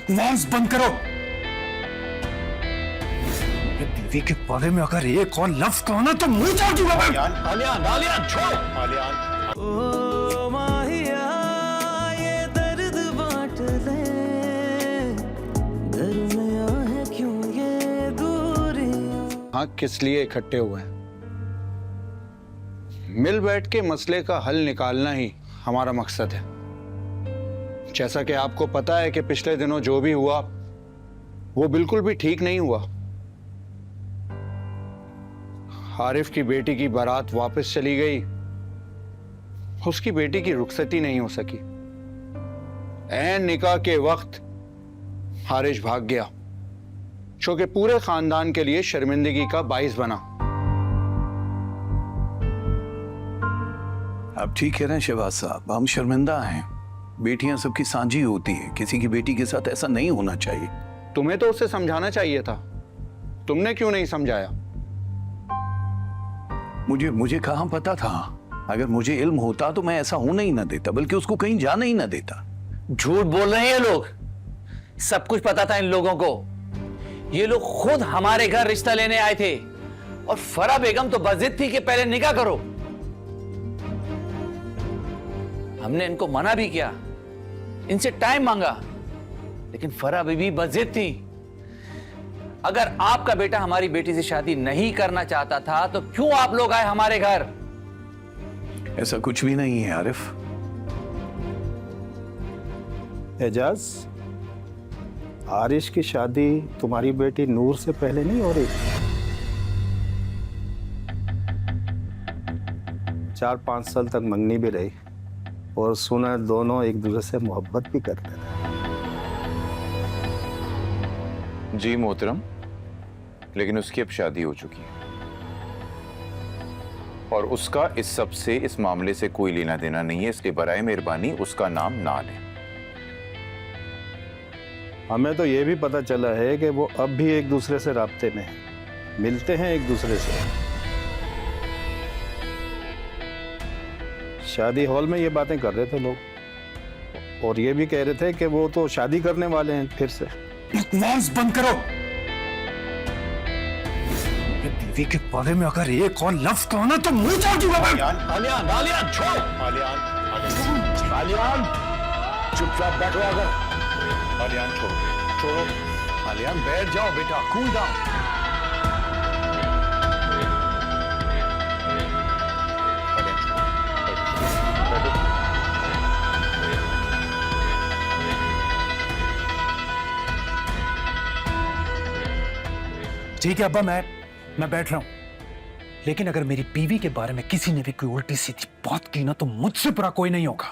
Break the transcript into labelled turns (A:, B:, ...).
A: बकवास बंद करो। मेरी बीवी के बारे में अगर एक और लफ्ज कहा ना तो मुंह चाट दूंगा मैं।
B: आलियान, आलियान छोड़।
C: आलियान,
D: ओ माहिया ये दर्द बांट ले, दरमिया है क्यों ये दूरियां।
E: हाँ, किस लिए इकट्ठे हुए हैं? मिल बैठ के मसले का हल निकालना ही हमारा मकसद है। जैसा कि आपको पता है कि पिछले दिनों जो भी हुआ वो बिल्कुल भी ठीक नहीं हुआ। आरिफ की बेटी की बारात वापस चली गई, उसकी बेटी की रुखसती नहीं हो सकी। ऐन निकाह के वक्त हारिश भाग गया, जो कि पूरे खानदान के लिए शर्मिंदगी का बाइस बना।
B: अब ठीक है ना शहबाज साहब, हम शर्मिंदा हैं। बेटियां सबकी सांझी होती है, किसी की बेटी के साथ ऐसा नहीं होना चाहिए।
E: तुम्हें तो उसे समझाना चाहिए था, तुमने क्यों नहीं समझाया?
B: मुझे कहां पता था? अगर मुझे इल्म होता तो मैं ऐसा होने ही ना देता, बल्कि उसको कहीं जाने ही ना देता।
F: झूठ बोल रहे हैं ये लोग। सब कुछ पता था इन लोगों को। ये लोग खुद हमारे घर रिश्ता लेने आए थे और फरा बेगम तो बजिद थी कि पहले निकाह करो। हमने इनको मना भी किया, इनसे टाइम मांगा, लेकिन फरा बीबी बजिद थी। अगर आपका बेटा हमारी बेटी से शादी नहीं करना चाहता था तो क्यों आप लोग आए हमारे घर?
B: ऐसा कुछ भी नहीं है आरिफ।
G: एजाज, आरिश की शादी तुम्हारी बेटी नूर से पहले नहीं हो रही? 4-5 साल तक मंगनी भी रही और सुना दोनों एक दूसरे से मोहब्बत भी करते रहे।
C: जी मोहतरम, लेकिन उसकी अब शादी हो चुकी है और उसका इस सब से, इस मामले से कोई लेना देना नहीं है, इसलिए बराए मेहरबानी उसका नाम ना लें।
G: हमें तो ये भी पता चला है कि वो अब भी एक दूसरे से राब्ते में हैं, मिलते हैं एक दूसरे से। शादी हॉल में ये बातें कर रहे थे लोग, और ये भी कह रहे थे कि वो तो शादी करने वाले हैं फिर से।
A: बकवास बंद करो। मेरी बीवी के बारे में अगर एक और लफ्ज कहा ना तो मुंह चाट दूंगा मैं।
B: आलियान, आलियान छोड़।
C: आलियान,
B: आलियान चुपचाप बैठो। अगर
C: आलियान छोड़ो।
B: आलियान बैठ जाओ बेटा, कूल डाउन।
A: ठीक है अब्बा, मैं बैठ रहा हूं, लेकिन अगर मेरी बीवी के बारे में किसी ने भी कोई उल्टी सीधी बात की ना तो मुझसे बुरा कोई नहीं होगा।